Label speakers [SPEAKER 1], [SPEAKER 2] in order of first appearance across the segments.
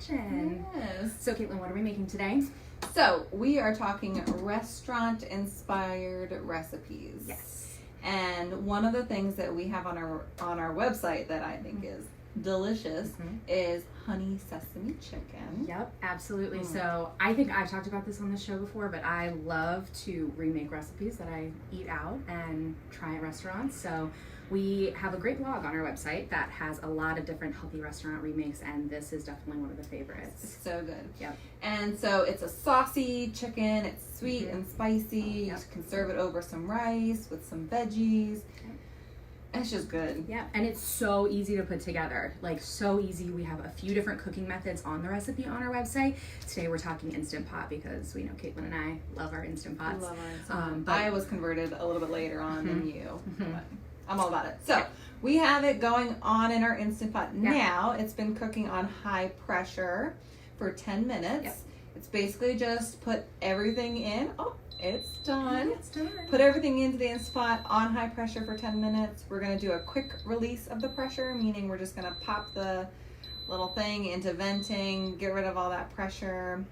[SPEAKER 1] kitchen.
[SPEAKER 2] Yes.
[SPEAKER 1] So Kaitlin, what are we making today?
[SPEAKER 2] So we are talking restaurant-inspired recipes.
[SPEAKER 1] Yes.
[SPEAKER 2] And one of the things that we have on our website that I think is delicious is honey sesame chicken.
[SPEAKER 1] Yep, absolutely. So I think I've talked about this on the show before, but I love to remake recipes that I eat out and try at restaurants. So we have a great blog on our website that has a lot of different healthy restaurant remakes, and this is definitely one of the favorites.
[SPEAKER 2] It's so good.
[SPEAKER 1] Yep.
[SPEAKER 2] And so it's a saucy chicken. It's sweet and spicy.
[SPEAKER 1] Yep.
[SPEAKER 2] You can serve it over some rice with some veggies. It's just good.
[SPEAKER 1] Yeah, and it's so easy to put together. Like, so easy. We have a few different cooking methods on the recipe on our website. Today we're talking Instant Pot because we know Kaitlin and I love our Instant Pots.
[SPEAKER 2] Love our Instant Pot. I was converted a little bit later on than you. But I'm all about it. So we have it going on in our Instant Pot now. It's been cooking on high pressure for 10 minutes.
[SPEAKER 1] Yep.
[SPEAKER 2] It's basically just put everything in. Oh, it's done.
[SPEAKER 1] It's done.
[SPEAKER 2] Put everything into the Instant Pot on high pressure for 10 minutes. We're going to do a quick release of the pressure, meaning we're just going to pop the little thing into venting, get rid of all that pressure,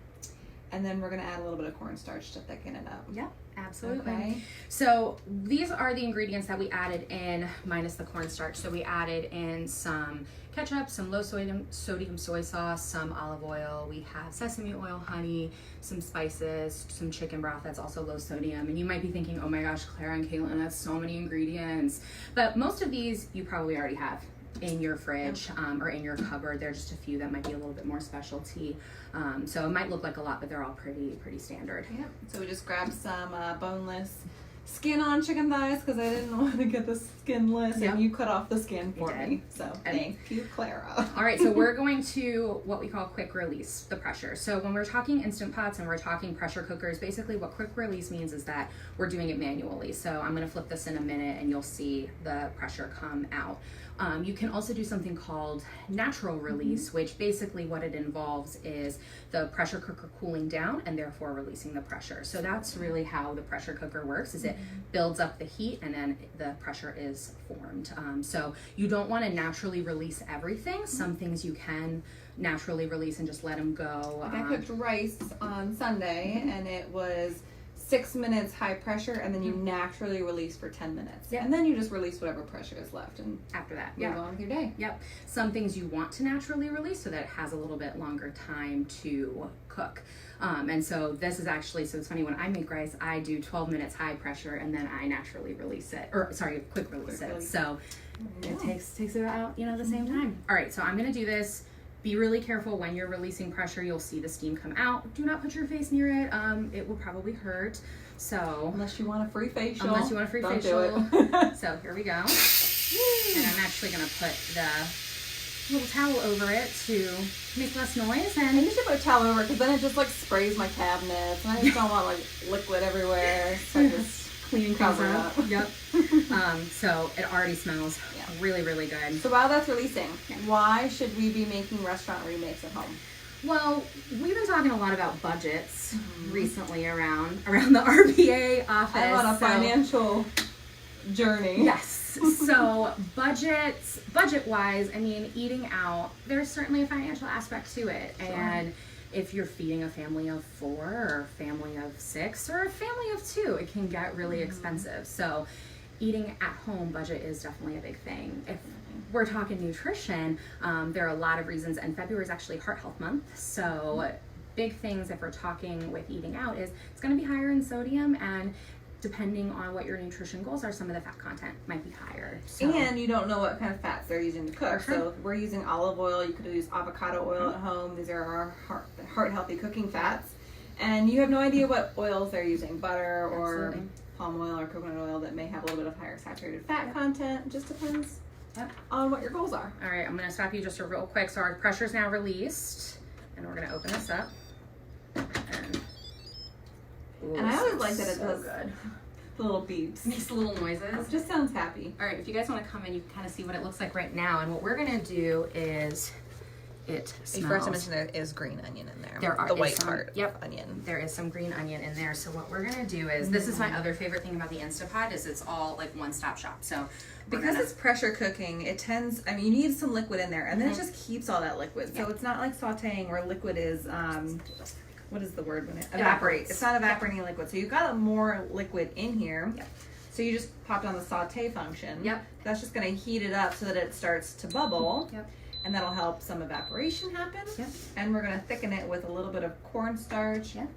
[SPEAKER 2] and then we're going to add a little bit of cornstarch to thicken it up.
[SPEAKER 1] Yep, absolutely.
[SPEAKER 2] Okay.
[SPEAKER 1] So these are the ingredients that we added in minus the cornstarch. So we added in some ketchup, some low sodium soy sauce, some olive oil. We have sesame oil, honey, some spices, some chicken broth that's also low sodium. And you might be thinking, oh my gosh, Klara and Kaitlin, that's so many ingredients. But most of these you probably already have in your fridge or in your cupboard. There are just a few that might be a little bit more specialty. So it might look like a lot, but they're all pretty standard.
[SPEAKER 2] Yeah. So we just grabbed some boneless skin on chicken thighs because I didn't want to get the skinless, and you cut off the skin for me. So thank you, Klara.
[SPEAKER 1] All right, so we're going to what we call quick release, the pressure. So when we're talking Instant Pots and we're talking pressure cookers, basically what quick release means is that we're doing it manually. So I'm going to flip this in a minute and you'll see the pressure come out. You can also do something called natural release, which basically what it involves is the pressure cooker cooling down and therefore releasing the pressure. So that's really how the pressure cooker works, is it builds up the heat and then the pressure is formed. So you don't want to naturally release everything. Some things you can naturally release and just let them go.
[SPEAKER 2] Like I cooked rice on Sunday and it was 6 minutes high pressure, and then you naturally release for 10 minutes.
[SPEAKER 1] Yep.
[SPEAKER 2] And then you just release whatever pressure is left and
[SPEAKER 1] after that,
[SPEAKER 2] move on with your day.
[SPEAKER 1] Yep. Some things you want to naturally release so that it has a little bit longer time to cook. And so this is actually, so it's funny, when I make rice, I do 12 minutes high pressure and then I naturally release it, or sorry, quick release it. So it takes it out, the same time. All right, so I'm going to do this. Be really careful when you're releasing pressure. You'll see the steam come out. Do not put your face near it. It will probably hurt. So
[SPEAKER 2] unless you want a free facial.
[SPEAKER 1] Don't do it. So here we go. And I'm actually going to put the little towel over it to make less noise. And
[SPEAKER 2] I usually put a towel over because then it just sprays my cabinets, and I just don't want liquid everywhere. So I just
[SPEAKER 1] cleaning
[SPEAKER 2] cover it up.
[SPEAKER 1] Yep. So it already smells really, really good.
[SPEAKER 2] So while that's releasing, why should we be making restaurant remakes at home?
[SPEAKER 1] Well, we've been talking a lot about budgets recently around the RPA office.
[SPEAKER 2] I'm on a financial journey.
[SPEAKER 1] Yes. So budget-wise, I mean, eating out, there's certainly a financial aspect to it. Sure. And if you're feeding a family of 4 or a family of 6 or a family of 2, it can get really expensive. So eating at home budget is definitely a big thing. If we're talking nutrition, there are a lot of reasons, and February is actually Heart Health Month. So big things if we're talking with eating out is it's going to be higher in sodium, and depending on what your nutrition goals are, some of the fat content might be higher. So.
[SPEAKER 2] And you don't know what kind of fats they're using to cook.
[SPEAKER 1] Sure.
[SPEAKER 2] So if we're using olive oil, you could use avocado oil at home. These are our heart healthy cooking fats. And you have no idea what oils they're using, butter or palm oil or coconut oil that may have a little bit of higher saturated fat content. It just depends on what your goals are.
[SPEAKER 1] All right, I'm going to stop you just real quick. So our pressure's now released, and we're going to open this up.
[SPEAKER 2] And I always like that it does
[SPEAKER 1] good.
[SPEAKER 2] The little beeps.
[SPEAKER 1] Makes little noises.
[SPEAKER 2] It just sounds happy.
[SPEAKER 1] All right, if you guys want to come in, you can kind of see what it looks like right now. And what we're going to do is it
[SPEAKER 2] You
[SPEAKER 1] smells.
[SPEAKER 2] forgot to mention there is green onion in there.
[SPEAKER 1] There are
[SPEAKER 2] the white
[SPEAKER 1] some,
[SPEAKER 2] part
[SPEAKER 1] yep,
[SPEAKER 2] of onion.
[SPEAKER 1] There is some green onion in there. So what we're gonna do is, this is my other favorite thing about the Instant Pot, is it's all like one-stop shop. So
[SPEAKER 2] because it's pressure cooking, it tends, I mean, you need some liquid in there, and then it just keeps all that liquid. So it's not like sauteing where liquid is, what is the word when it evaporates? It's not evaporating liquid. So you've got more liquid in here.
[SPEAKER 1] Yep.
[SPEAKER 2] So you just popped on the saute function.
[SPEAKER 1] Yep.
[SPEAKER 2] That's just going to heat it up so that it starts to bubble.
[SPEAKER 1] Yep.
[SPEAKER 2] And that'll help some evaporation happen.
[SPEAKER 1] Yep.
[SPEAKER 2] And we're going to thicken it with a little bit of cornstarch.
[SPEAKER 1] Yep.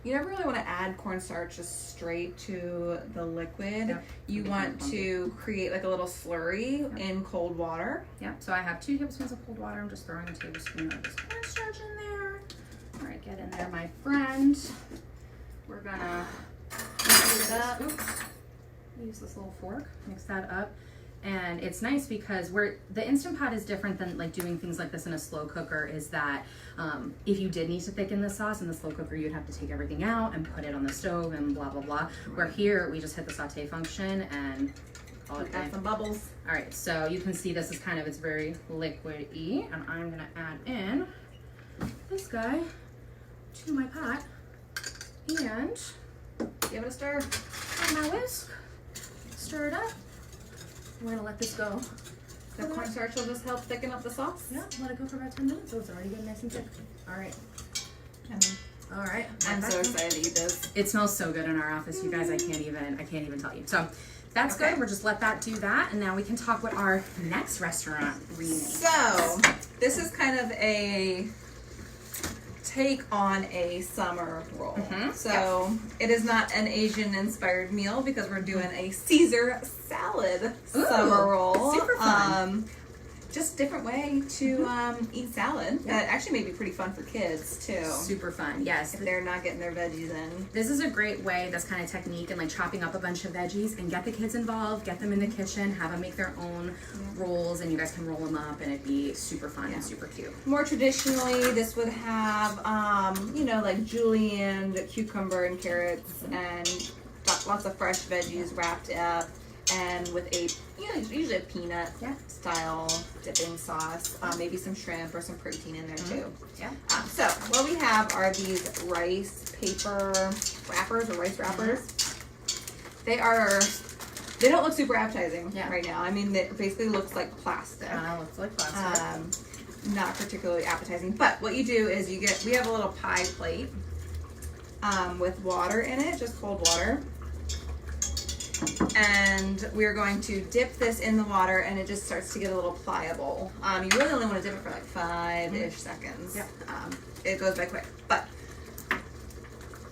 [SPEAKER 2] You never really want to add cornstarch just straight to the liquid.
[SPEAKER 1] Yep.
[SPEAKER 2] You want to create like a little slurry in cold water.
[SPEAKER 1] Yep. So I have 2 tablespoons of cold water. I'm just throwing a tablespoon of this cornstarch in there. All right, get in there, my friend. We're gonna mix it up. Oops. Use this little fork, mix that up. And it's nice because the Instant Pot is different than like doing things like this in a slow cooker, is that if you did need to thicken the sauce in the slow cooker, you'd have to take everything out and put it on the stove and blah, blah, blah. Where here, we just hit the saute function and call it
[SPEAKER 2] Got some bubbles.
[SPEAKER 1] All right, so you can see this is kind of, it's very liquid-y, and I'm gonna add in this guy to my pot and
[SPEAKER 2] Give it a stir.
[SPEAKER 1] add my whisk, stir it up. We're gonna let this go.
[SPEAKER 2] The cornstarch will just help thicken up the sauce.
[SPEAKER 1] Yeah, let it go for about 10 minutes, so it's already getting nice and thick. All right. All right.
[SPEAKER 2] I'm so excited to eat this.
[SPEAKER 1] It smells so good in our office, you guys. I can't even tell you. So that's
[SPEAKER 2] Okay.
[SPEAKER 1] good. We'll just let that do that, and now we can talk what our next restaurant remake.
[SPEAKER 2] So this is kind of a take on a summer roll. So it is not an Asian inspired meal because we're doing a Caesar salad summer roll.
[SPEAKER 1] Super fun.
[SPEAKER 2] Just different way to eat salad. That actually may be pretty fun for kids too.
[SPEAKER 1] Super fun, yes.
[SPEAKER 2] If they're not getting their veggies in.
[SPEAKER 1] This is a great way, this kind of technique, and like chopping up a bunch of veggies and get the kids involved, get them in the kitchen, have them make their own rolls, and you guys can roll them up, and it'd be super fun and super cute.
[SPEAKER 2] More traditionally, this would have, you know, like julienne, cucumber, and carrots, and lots of fresh veggies wrapped up, and with a, you know, usually a peanut style dipping sauce, maybe some shrimp or some protein in there too.
[SPEAKER 1] Yeah.
[SPEAKER 2] So what we have are these rice paper wrappers or rice wrappers. They don't look super appetizing right now. I mean, it basically looks like plastic.
[SPEAKER 1] Looks like plastic.
[SPEAKER 2] Not particularly appetizing, but what you do is we have a little pie plate with water in it, just cold water. And we're going to dip this in the water, and it just starts to get a little pliable. You really only want to dip it for like 5-ish seconds.
[SPEAKER 1] Yep.
[SPEAKER 2] It goes by quick. But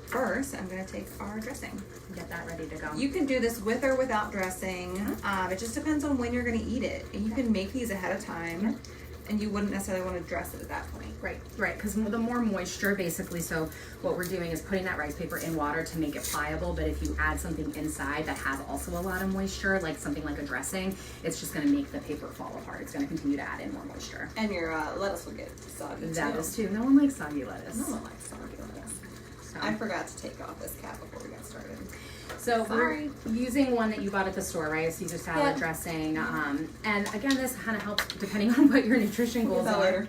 [SPEAKER 2] first, I'm going to take our dressing.
[SPEAKER 1] Get that ready to go.
[SPEAKER 2] You can do this with or without dressing. It just depends on when you're going to eat it. And you can make these ahead of time, and you wouldn't necessarily want to dress it at that point.
[SPEAKER 1] Right, because the more moisture, basically, so what we're doing is putting that rice paper in water to make it pliable, but if you add something inside that has also a lot of moisture, like something like a dressing, it's just going to make the paper fall apart. It's going to continue to add in more moisture.
[SPEAKER 2] And your lettuce will get soggy too.
[SPEAKER 1] That is too. No one likes soggy lettuce.
[SPEAKER 2] No one likes soggy lettuce.
[SPEAKER 1] So.
[SPEAKER 2] I forgot to take off this cap before we got started.
[SPEAKER 1] So we're using one that you bought at the store, right? Caesar salad dressing. And again, this kind of helps depending on what your nutrition goals are.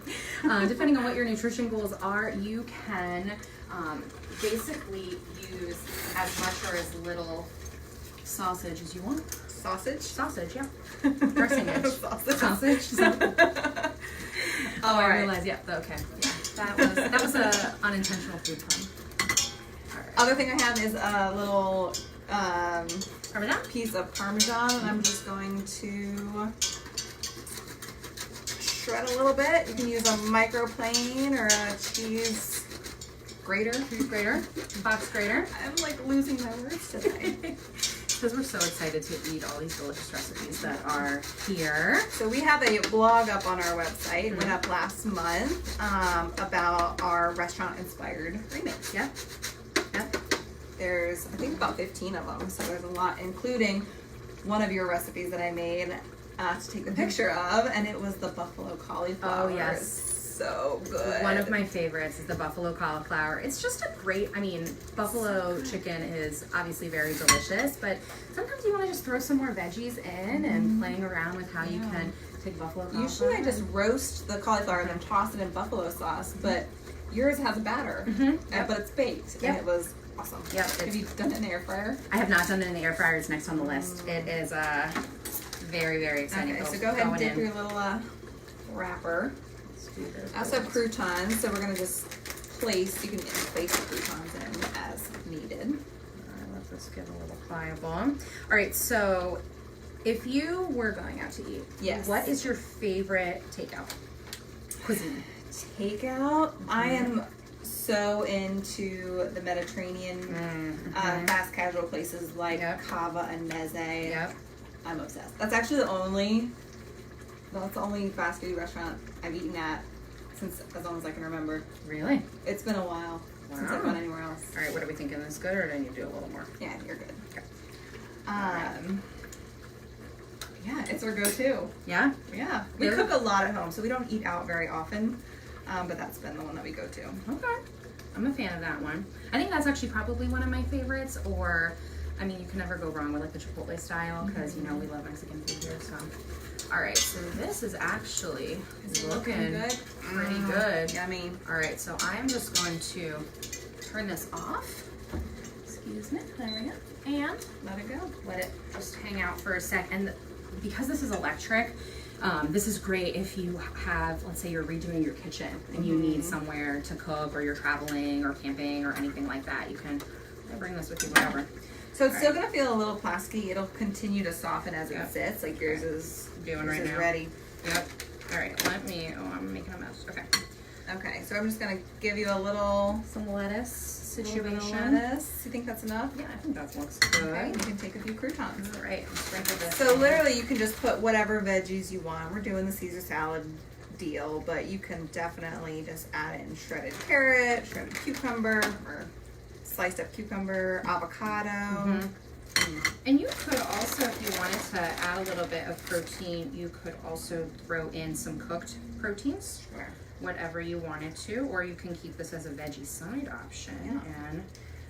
[SPEAKER 1] Depending on what your nutrition goals are, you can basically use as much or as little sausage as you want.
[SPEAKER 2] Sausage?
[SPEAKER 1] Sausage, yeah. Dressing-ish. Sausage. I realized, okay. Yeah, that was a unintentional food pun. All right.
[SPEAKER 2] Other thing I have is a little
[SPEAKER 1] Parmesan?
[SPEAKER 2] Piece of Parmesan, and I'm just going to shred a little bit. You can use a microplane or a cheese grater.
[SPEAKER 1] Box grater.
[SPEAKER 2] I'm like losing my words today.
[SPEAKER 1] Because we're so excited to eat all these delicious recipes that are here.
[SPEAKER 2] So we have a blog up on our website, went up last month, about our restaurant-inspired remakes.
[SPEAKER 1] Yep.
[SPEAKER 2] There's, I think, about 15 of them, so there's a lot, including one of your recipes that I made to take the picture of, and it was the buffalo cauliflower.
[SPEAKER 1] Oh, yes.
[SPEAKER 2] So good.
[SPEAKER 1] One of my favorites is the buffalo cauliflower. It's just a great, buffalo chicken is obviously very delicious, but sometimes you want to just throw some more veggies in and playing around with how you can take buffalo.
[SPEAKER 2] Usually I just roast the cauliflower and then toss it in buffalo sauce, but yours has a batter, but it's baked, and it was awesome.
[SPEAKER 1] Yep.
[SPEAKER 2] Have you done it in the air fryer?
[SPEAKER 1] I have not done it in the air fryer. It's next on the list. It is very, very exciting.
[SPEAKER 2] Okay, so go ahead and dip your little wrapper.
[SPEAKER 1] Let's do this.
[SPEAKER 2] I also have croutons, so we're going to just place, you can place the croutons in as needed.
[SPEAKER 1] Alright, let this get a little pliable. Alright, so if you were going out to eat, what is your favorite takeout cuisine?
[SPEAKER 2] Takeout? I am so into the Mediterranean fast casual places like Cava and Meze.
[SPEAKER 1] Yep.
[SPEAKER 2] I'm obsessed. That's actually the only fast food restaurant I've eaten at since as long as I can remember.
[SPEAKER 1] Really?
[SPEAKER 2] It's been a while since I've gone anywhere else.
[SPEAKER 1] All right, what are we thinking? Is good, or do I need to do a little more?
[SPEAKER 2] Yeah, you're good.
[SPEAKER 1] Okay.
[SPEAKER 2] Yeah, it's our go-to.
[SPEAKER 1] Yeah?
[SPEAKER 2] Yeah. We cook a lot at home, so we don't eat out very often, but that's been the one that we go to.
[SPEAKER 1] Okay. I'm a fan of that one. I think that's actually probably one of my favorites, or, I mean, you can never go wrong with like the Chipotle style, because, you know, we love Mexican food here, so. All right, so this is actually looking
[SPEAKER 2] good.
[SPEAKER 1] Pretty good.
[SPEAKER 2] Yummy.
[SPEAKER 1] All right, so I am just going to turn this off. Excuse me, there we go. And
[SPEAKER 2] Let it go.
[SPEAKER 1] let it just hang out for a sec. And because this is electric, this is great if you have, let's say you're redoing your kitchen and you need somewhere to cook, or you're traveling or camping or anything like that. You can bring this with you wherever.
[SPEAKER 2] So it's still gonna feel a little plasticky. It'll continue to soften as it sits. Like yours is
[SPEAKER 1] doing right now.
[SPEAKER 2] Ready.
[SPEAKER 1] Yep. All right. Let me. Oh, I'm making a mess. Okay.
[SPEAKER 2] Okay. So I'm just gonna give you a little
[SPEAKER 1] Some lettuce situation.
[SPEAKER 2] lettuce. You think that's enough?
[SPEAKER 1] Yeah, I think that looks good.
[SPEAKER 2] Okay. You can take a few croutons.
[SPEAKER 1] All right. Sprinkle this.
[SPEAKER 2] So
[SPEAKER 1] in.
[SPEAKER 2] literally, you can just put whatever veggies you want. We're doing the Caesar salad deal, but you can definitely just add in shredded carrot, shredded cucumber, or sliced up cucumber, avocado.
[SPEAKER 1] And you could also, if you wanted to add a little bit of protein, you could also throw in some cooked proteins, whatever you wanted to, or you can keep this as a veggie side option. And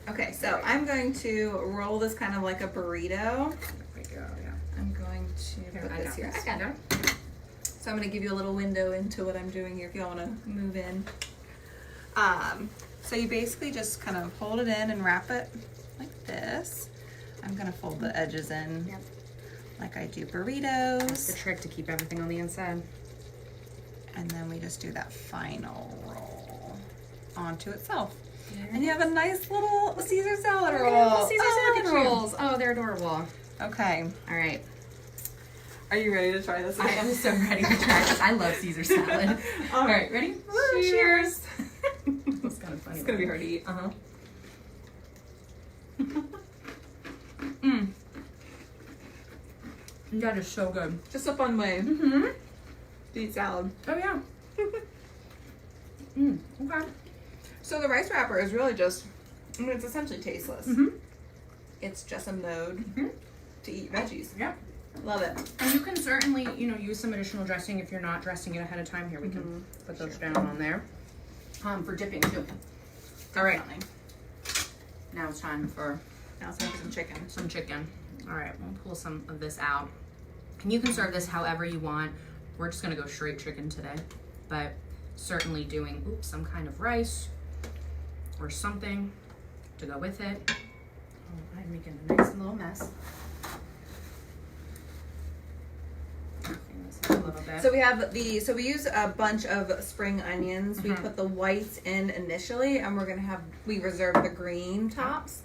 [SPEAKER 2] okay, so I'm going to roll this kind of like a burrito.
[SPEAKER 1] there we go. Yeah.
[SPEAKER 2] I'm going to put this here.
[SPEAKER 1] I got it.
[SPEAKER 2] So I'm going to give you a little window into what I'm doing here if y'all want to move in. So you basically just kind of hold it in and wrap it like this. I'm going to fold the edges in like I do burritos.
[SPEAKER 1] That's the trick, to keep everything on the inside.
[SPEAKER 2] And then we just do that final roll onto itself. And you have a nice little Caesar salad roll.
[SPEAKER 1] Caesar salad rolls. Oh, they're adorable.
[SPEAKER 2] Okay.
[SPEAKER 1] All right.
[SPEAKER 2] Are you ready to try this?
[SPEAKER 1] I am so ready to try this. I love Caesar salad. All right, ready?
[SPEAKER 2] Cheers.
[SPEAKER 1] It's kind of funny.
[SPEAKER 2] It's going to be hard to eat.
[SPEAKER 1] That is so good.
[SPEAKER 2] Just a fun way to eat salad.
[SPEAKER 1] Oh, yeah. Okay.
[SPEAKER 2] So the rice wrapper is really just, I mean, it's essentially tasteless. It's just a mode to eat veggies.
[SPEAKER 1] Yeah.
[SPEAKER 2] Love it.
[SPEAKER 1] And you can certainly, use some additional dressing if you're not dressing it ahead of time. Here, we can put those down on there. For dipping, too. All right. Now it's time for
[SPEAKER 2] some chicken.
[SPEAKER 1] some chicken. All right, we'll pull some of this out. And you can serve this however you want. We're just gonna go straight chicken today, but certainly doing some kind of rice or something to go with it. Oh, I'm making a nice little mess. A little bit.
[SPEAKER 2] So we have we use a bunch of spring onions. We put the whites in initially, and we reserve the green tops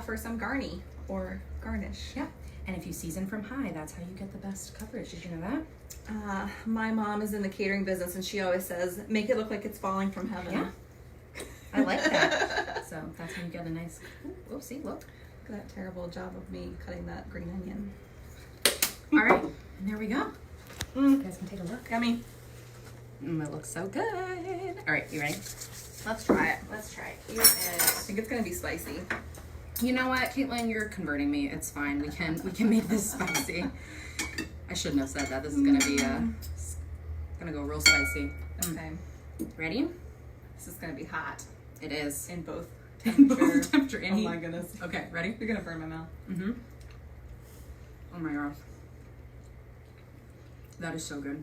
[SPEAKER 2] for some garni or garnish.
[SPEAKER 1] Yeah. And if you season from high, that's how you get the best coverage. Did you know that?
[SPEAKER 2] My mom is in the catering business, and she always says, make it look like it's falling from heaven.
[SPEAKER 1] Yeah. I like that. So that's how you get a nice, see, look.
[SPEAKER 2] Look at that terrible job of me cutting that green onion.
[SPEAKER 1] All right, and there we go. You guys can take a look.
[SPEAKER 2] Yummy.
[SPEAKER 1] It looks so good. All right, you ready?
[SPEAKER 2] Let's try it.
[SPEAKER 1] Let's try it.
[SPEAKER 2] I think it's gonna be spicy.
[SPEAKER 1] You know what, Kaitlin, you're converting me. It's fine. We can make this spicy. I shouldn't have said that. This is gonna be gonna go real spicy.
[SPEAKER 2] Okay.
[SPEAKER 1] Ready?
[SPEAKER 2] This is gonna be hot.
[SPEAKER 1] It is.
[SPEAKER 2] In both
[SPEAKER 1] temperature.
[SPEAKER 2] Oh my goodness.
[SPEAKER 1] Okay, ready?
[SPEAKER 2] You're gonna burn my mouth.
[SPEAKER 1] Oh my gosh. That is so good.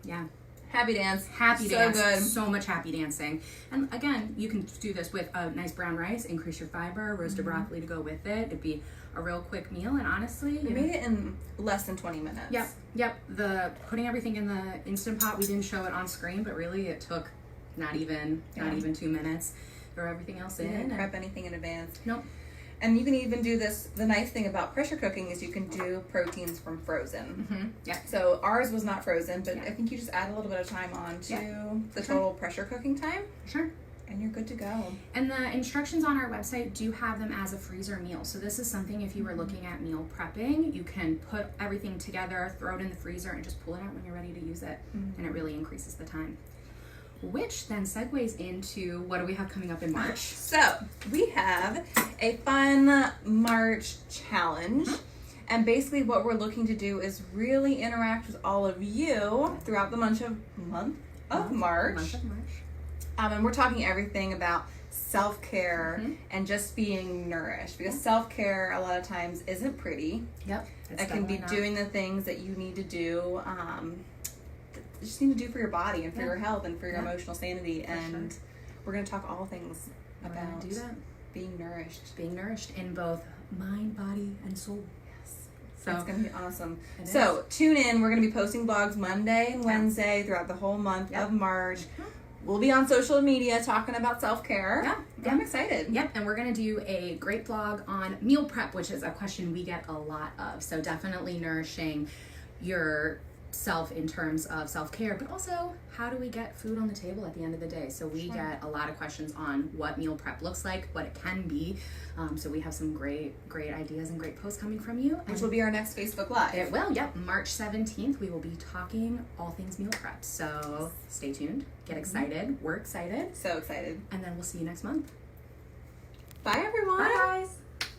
[SPEAKER 1] Yeah.
[SPEAKER 2] Happy dance.
[SPEAKER 1] Happy
[SPEAKER 2] So
[SPEAKER 1] dance.
[SPEAKER 2] good.
[SPEAKER 1] So much happy dancing. And again, you can do this with a nice brown rice, increase your fiber, roasted broccoli to go with it. It'd be a real quick meal, and honestly,
[SPEAKER 2] We made it in less than 20 minutes.
[SPEAKER 1] Yep. The putting everything in the Instant Pot, we didn't show it on screen, but really it took not even 2 minutes. Throw everything else
[SPEAKER 2] You
[SPEAKER 1] in.
[SPEAKER 2] didn't prep anything in advance.
[SPEAKER 1] Nope.
[SPEAKER 2] And you can even do this. The nice thing about pressure cooking is you can do proteins from frozen.
[SPEAKER 1] Yeah.
[SPEAKER 2] So ours was not frozen, but
[SPEAKER 1] Yeah.
[SPEAKER 2] I think you just add a little bit of time on to
[SPEAKER 1] Yeah.
[SPEAKER 2] the total pressure cooking time,
[SPEAKER 1] Sure.
[SPEAKER 2] and you're good to go.
[SPEAKER 1] And the instructions on our website do have them as a freezer meal. So this is something, if you were looking at meal prepping, you can put everything together, throw it in the freezer, and just pull it out when you're ready to use it. And it really increases the time. Which then segues into, what do we have coming up in March?
[SPEAKER 2] So we have a fun March challenge. And basically what we're looking to do is really interact with all of you throughout the month of March.
[SPEAKER 1] Month of March.
[SPEAKER 2] And we're talking everything about self-care and just being nourished, because self-care a lot of times isn't pretty.
[SPEAKER 1] Yep.
[SPEAKER 2] It can be doing the things that you need to do, you just need to do for your body and for your health and for your emotional sanity. And we're going to talk all things about
[SPEAKER 1] do that.
[SPEAKER 2] being nourished.
[SPEAKER 1] Being nourished in both mind, body, and soul.
[SPEAKER 2] Yes.
[SPEAKER 1] So
[SPEAKER 2] it's going to be awesome.
[SPEAKER 1] It
[SPEAKER 2] So tune in. We're going to be posting blogs Monday and Wednesday throughout the whole month of March. We'll be on social media talking about self-care.
[SPEAKER 1] Yeah.
[SPEAKER 2] I'm excited.
[SPEAKER 1] Yep, and we're going to do a great blog on meal prep, which is a question we get a lot of. So definitely nourishing yourself in terms of self-care, but also how do we get food on the table at the end of the day? So we get a lot of questions on what meal prep looks like, what it can be. So we have some great ideas and great posts coming from you.
[SPEAKER 2] Which will be our next Facebook Live.
[SPEAKER 1] It will, yep. March 17th, we will be talking all things meal prep. So stay tuned, get excited. We're excited.
[SPEAKER 2] So excited.
[SPEAKER 1] And then we'll see you next month.
[SPEAKER 2] Bye, everyone.
[SPEAKER 1] Bye, guys.